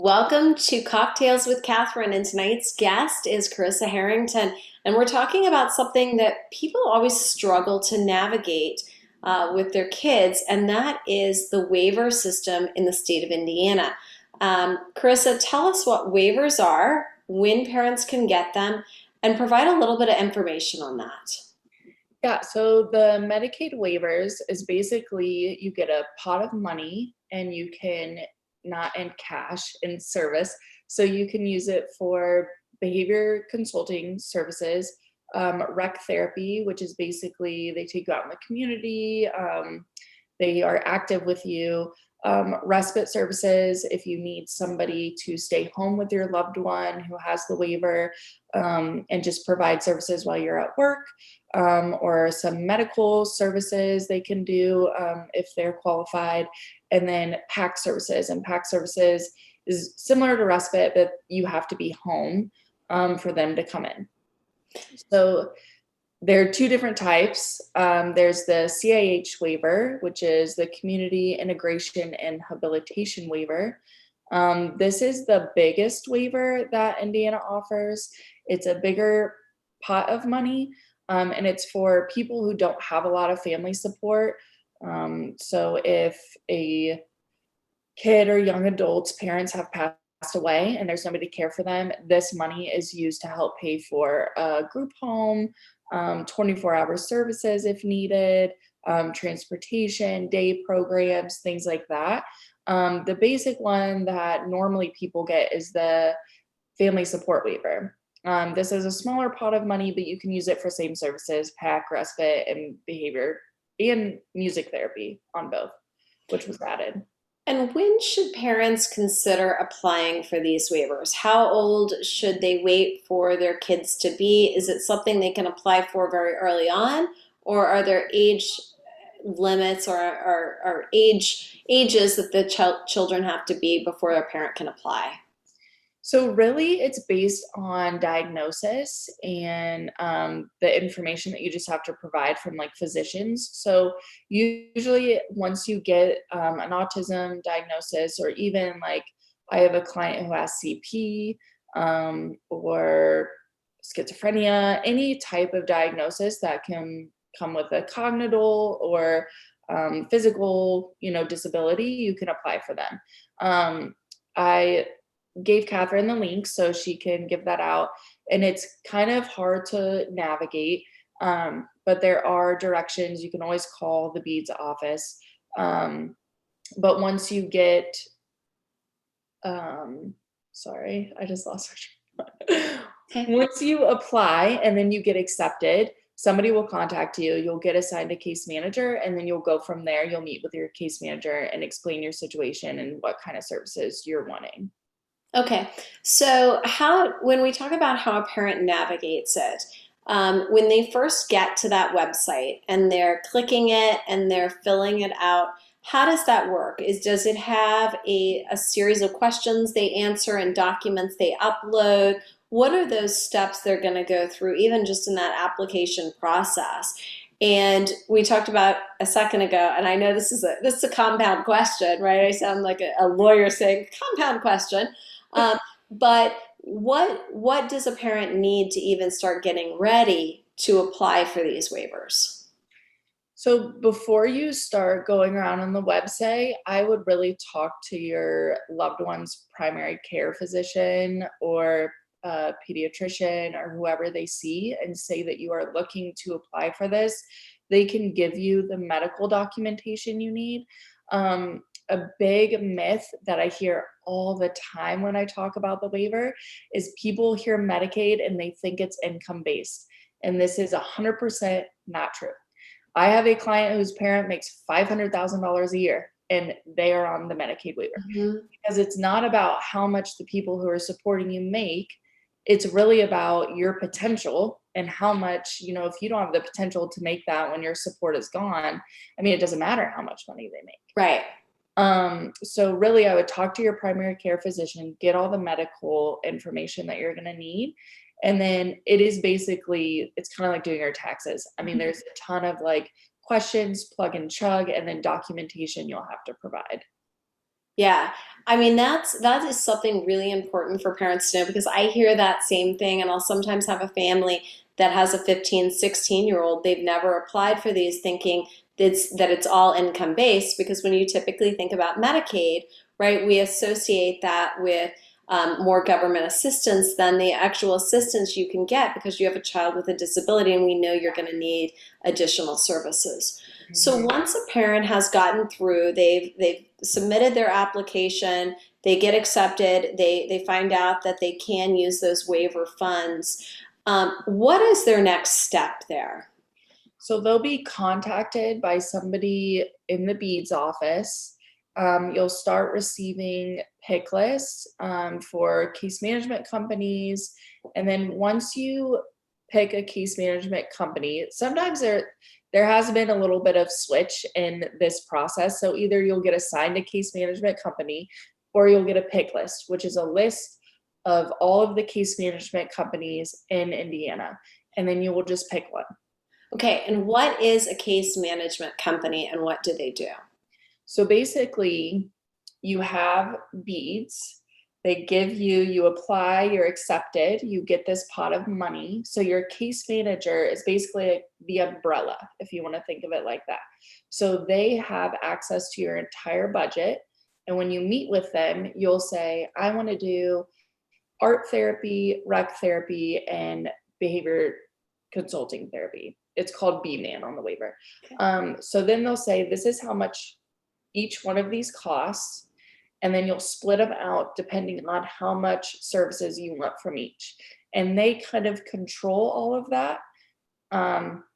Welcome to Cocktails with Catherine, and tonight's guest is Carissa Harrington, and we're talking about something that people always struggle to navigate with their kids, and that is the waiver system in the state of Indiana. Carissa, tell us what waivers are, when parents can get them, and provide a little bit of information on that. Yeah, so the Medicaid waivers is basically you get a pot of money and you can not in cash in service. So you can use it for behavior consulting services, rec therapy, which is basically they take you out in the community, they are active with you. Respite services, if you need somebody to stay home with your loved one who has the waiver and just provide services while you're at work, or some medical services they can do if they're qualified, and then PAC services. And PAC services is similar to respite, but you have to be home for them to come in. So there are two different types. There's the CIH waiver, which is the Community Integration and Habilitation Waiver. This is the biggest waiver that Indiana offers. It's a bigger pot of money, and it's for people who don't have a lot of family support. So if a kid or young adult's parents have passed away and there's nobody to care for them, this money is used to help pay for a group home, 24-hour services if needed, transportation, day programs, things like that. The basic one that normally people get is the family support waiver. This is a smaller pot of money, but you can use it for same services, PAC, respite, and behavior and music therapy on both, which was added. And when should parents consider applying for these waivers? How old should they wait for their kids to be? Is it something they can apply for very early on, or are there age limits or ages that the children have to be before their parent can apply? So really, it's based on diagnosis and the information that you just have to provide from like physicians. So usually, once you get an autism diagnosis, or even like I have a client who has CP or schizophrenia, any type of diagnosis that can come with a cognital or physical, disability, you can apply for them. I gave Catherine the link so she can give that out. And it's kind of hard to navigate, but there are directions. You can always call the BEADS office. But once you get, sorry, I just lost my train of thought. Okay. Once you apply and then you get accepted, somebody will contact you. You'll get assigned a case manager, and then you'll go from there. You'll meet with your case manager and explain your situation and what kind of services you're wanting. Okay, so when we talk about how a parent navigates it, when they first get to that website and they're clicking it and they're filling it out, how does that work? Does it have a series of questions they answer and documents they upload? What are those steps they're going to go through, even just in that application process? And we talked about a second ago, and I know this is a compound question, right? I sound like a lawyer saying compound question. But what does a parent need to even start getting ready to apply for these waivers? So before you start going around on the website, I would really talk to your loved one's primary care physician or a pediatrician or whoever they see, and say that you are looking to apply for this. They can give you the medical documentation you need. A big myth that I hear all the time when I talk about the waiver is people hear Medicaid and they think it's income based. And this is 100% not true. I have a client whose parent makes $500,000 a year and they are on the Medicaid waiver, because it's not about how much the people who are supporting you make. It's really about your potential and how much, if you don't have the potential to make that when your support is gone, I mean, it doesn't matter how much money they make. Right. So really I would talk to your primary care physician, get all the medical information that you're going to need. And then it's kind of like doing your taxes. I mean, there's a ton of like questions, plug and chug, and then documentation you'll have to provide. Yeah. I mean, that is something really important for parents to know because I hear that same thing and I'll sometimes have a family that has a 15, 16-year-old. They've never applied for these thinking that it's all income based because when you typically think about Medicaid, right, we associate that with more government assistance than the actual assistance you can get because you have a child with a disability and we know you're going to need additional services. So Mhm. once a parent has gotten through, they've submitted their application, they get accepted, they find out that they can use those waiver funds. What is their next step there? So they'll be contacted by somebody in the beads office. You'll start receiving pick lists for case management companies. And then once you pick a case management company, sometimes there has been a little bit of switch in this process. So either you'll get assigned a case management company or you'll get a pick list, which is a list of all of the case management companies in Indiana. And then you will just pick one. Okay, and what is a case management company and what do they do? So basically, you have beads. They give you, you apply, you're accepted, you get this pot of money. So your case manager is basically the umbrella, if you want to think of it like that. So they have access to your entire budget. And when you meet with them, you'll say, I want to do art therapy, rec therapy, and behavior consulting therapy. It's called B-Man on the waiver. So then they'll say, this is how much each one of these costs, and then you'll split them out depending on how much services you want from each. And they kind of control all of that.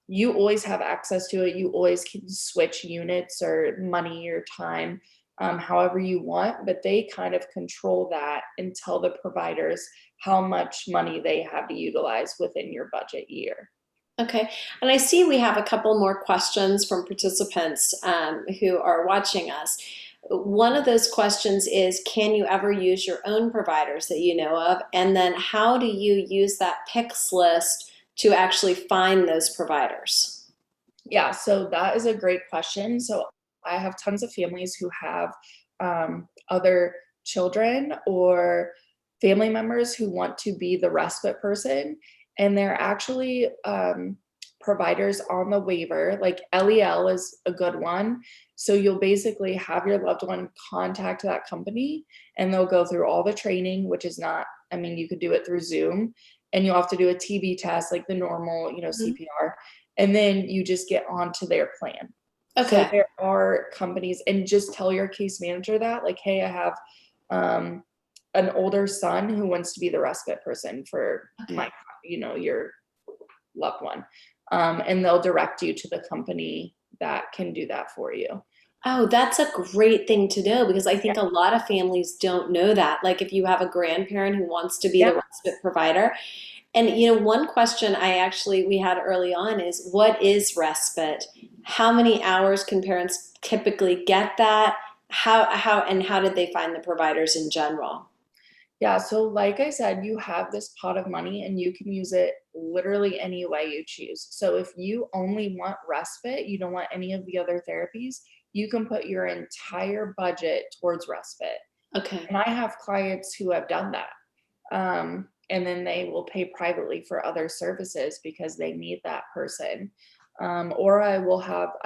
You always have access to it. You always can switch units or money or time however you want, but they kind of control that and tell the providers how much money they have to utilize within your budget year. Okay, and I see we have a couple more questions from participants who are watching us. One of those questions is, can you ever use your own providers that you know of? And then how do you use that picks list to actually find those providers? Yeah, so that is a great question. So I have tons of families who have other children or family members who want to be the respite person, and they're actually providers on the waiver. Like LEL is a good one. So you'll basically have your loved one contact that company, and they'll go through all the training, which is not, I mean, you could do it through Zoom, and you'll have to do a TB test, like the normal, Mhm. CPR, and then you just get onto their plan. So Okay, there are companies, and just tell your case manager that, like, hey, I have um, an older son who wants to be the respite person for okay. your loved one. And they'll direct you to the company that can do that for you. Oh, that's a great thing to know because I Yeah. think a lot of families don't know that. Like if you have a grandparent who wants to be Yeah. the respite provider. And one question we had early on is what is respite? How many hours can parents typically get that? How did they find the providers in general? Yeah, so like I said, you have this pot of money and you can use it literally any way you choose. So if you only want respite, you don't want any of the other therapies, you can put your entire budget towards respite. Okay. And I have clients who have done that. And then they will pay privately for other services because they need that person. Or I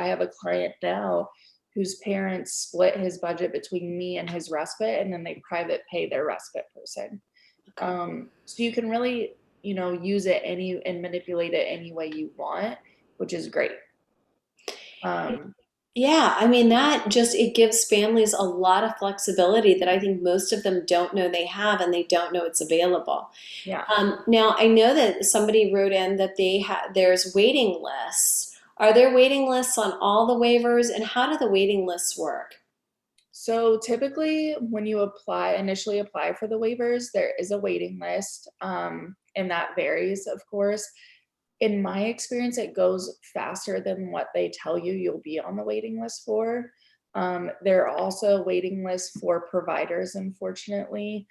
have a client now whose parents split his budget between me and his respite, and then they private pay their respite person. Okay. So you can really, use it and manipulate it any way you want, which is great. Um, Yeah, I mean that just it gives families a lot of flexibility that I think most of them don't know they have and they don't know it's available. yeah. Now I know that somebody wrote in that there's waiting lists. Are there waiting lists on all the waivers and how do the waiting lists work? So typically, when you initially apply for the waivers, there is a waiting list, and that varies, of course. In my experience, it goes faster than what they tell you you'll be on the waiting list for. There are also waiting lists for providers, unfortunately.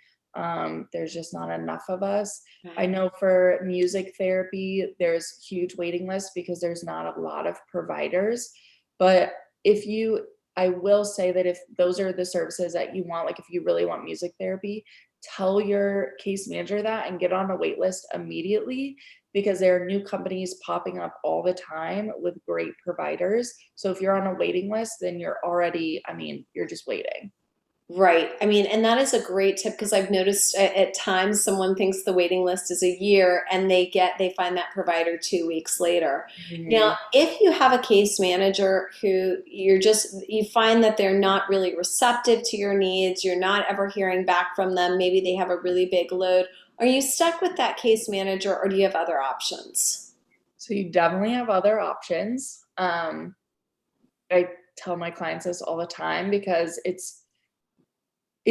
There's just not enough of us. I Right. know for music therapy, there's huge waiting lists because there's not a lot of providers. But if you I will say that if those are the services that you want, like if you really want music therapy, tell your case manager that and get on a wait list immediately, because there are new companies popping up all the time with great providers. So if you're on a waiting list, then you're already, I mean, you're just waiting. Right. I mean, and that is a great tip because I've noticed at times someone thinks the waiting list is a year and they find that provider 2 weeks later. Now, Mhm. if you have a case manager who you find that they're not really receptive to your needs, you're not ever hearing back from them, maybe they have a really big load, are you stuck with that case manager or do you have other options? So you definitely have other options. I tell my clients this all the time because it's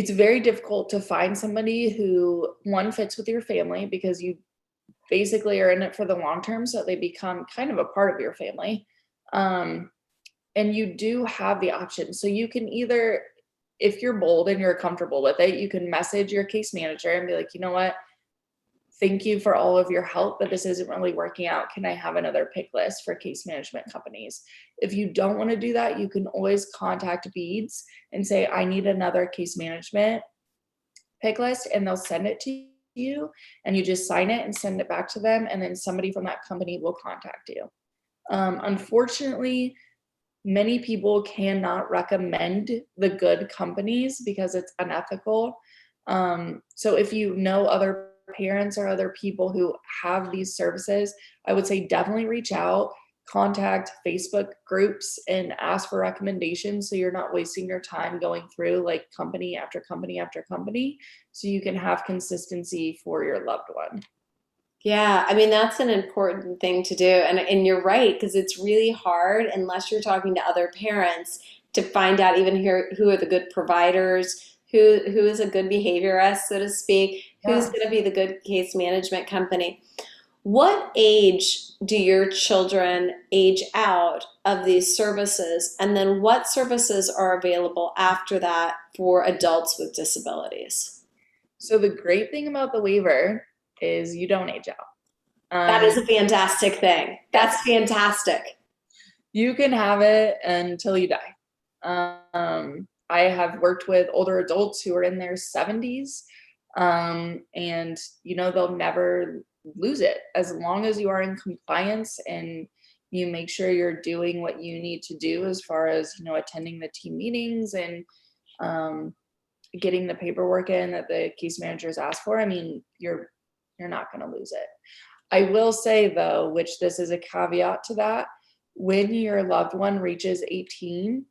very difficult to find somebody who, one, fits with your family, because you basically are in it for the long term, so they become kind of a part of your family. Um, and you do have the option. So you can either, if you're bold and you're comfortable with it, you can message your case manager and be like, you know what? Thank you for all of your help, but this isn't really working out. Can I have another pick list for case management companies? If you don't want to do that, you can always contact Beads and say, I need another case management pick list, and they'll send it to you, and you just sign it and send it back to them, and then somebody from that company will contact you. Unfortunately, many people cannot recommend the good companies because it's unethical. So if you know other parents or other people who have these services, I would say definitely reach out, contact Facebook groups and ask for recommendations so you're not wasting your time going through like company after company after company, so you can have consistency for your loved one. Yeah, I mean that's an important thing to do, and you're right because it's really hard unless you're talking to other parents to find out even who are the good providers, who is a good behaviorist, so to speak, who's Yeah. going to be the good case management company. What age do your children age out of these services, and then what services are available after that for adults with disabilities? So the great thing about the waiver is you don't age out. That is Um, a fantastic thing. That's yes, fantastic. you can have it until you die. I have worked with older adults who are in their 70s, and they'll never lose it as long as you are in compliance and you make sure you're doing what you need to do as far as attending the team meetings and um, getting the paperwork in that the case managers ask for. I mean, you're not going to lose it. I will say though, which this is a caveat to that, when your loved one reaches 18,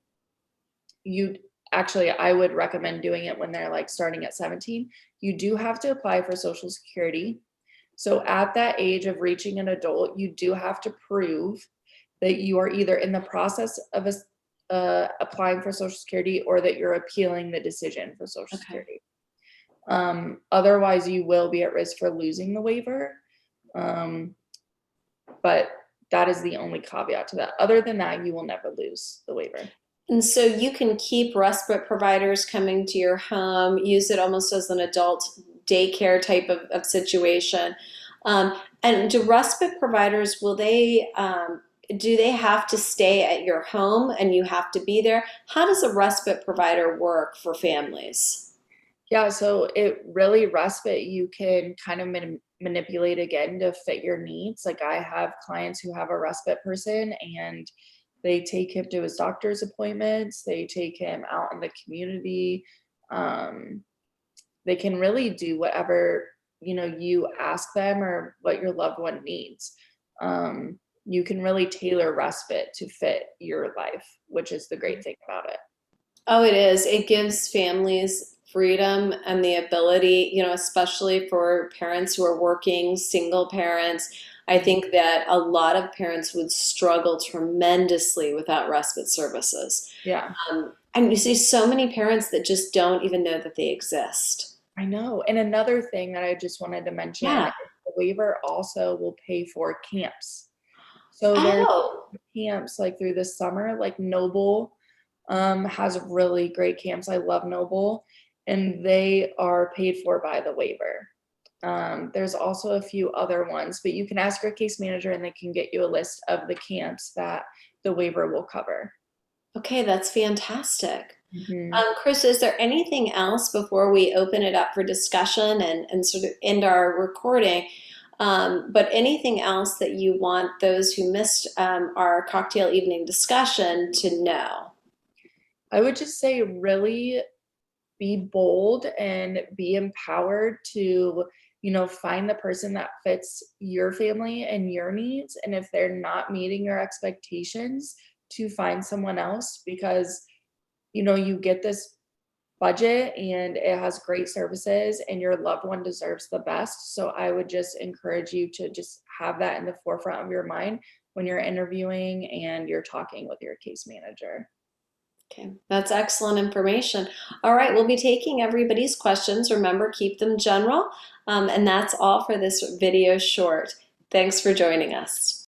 you actually, I would recommend doing it when they're like starting at 17. You do have to apply for Social Security. So at that age of reaching an adult, you do have to prove that you are either in the process of applying for Social Security or that you're appealing the decision for Social Okay. Security. Otherwise, you will be at risk for losing the waiver. Um, but that is the only caveat to that. Other than that, you will never lose the waiver. And so you can keep respite providers coming to your home, use it almost as an adult daycare type of situation. And do respite providers, do they have to stay at your home and you have to be there? How does a respite provider work for families? Yeah, so it really respite you can kind of manipulate again to fit your needs. Like I have clients who have a respite person and they take him to his doctor's appointments, they take him out in the community. Um, they can really do whatever you ask them or what your loved one needs. You can really tailor respite to fit your life, which is the great thing about it. Oh, it is. It gives families freedom and the ability, especially for parents who are working, single parents. I think that a lot of parents would struggle tremendously without respite services. Yeah. And you see so many parents that just don't even know that they exist. I know. And another thing that I just wanted to mention Yeah. is the waiver also will pay for camps. So there's Oh, camps like through the summer, like Noble has really great camps. I love Noble, and they are paid for by the waiver. There's also a few other ones, but you can ask your case manager and they can get you a list of the camps that the waiver will cover. Okay, that's fantastic. Mhm. Chris, is there anything else before we open it up for discussion and sort of end our recording? But anything else that you want those who missed our cocktail evening discussion to know? I would just say really be bold and be empowered to, find the person that fits your family and your needs. And if they're not meeting your expectations, to find someone else because, you get this budget and it has great services and your loved one deserves the best. So I would just encourage you to just have that in the forefront of your mind when you're interviewing and you're talking with your case manager. Okay, that's excellent information. All right, we'll be taking everybody's questions. Remember, keep them general. And that's all for this video short. Thanks for joining us.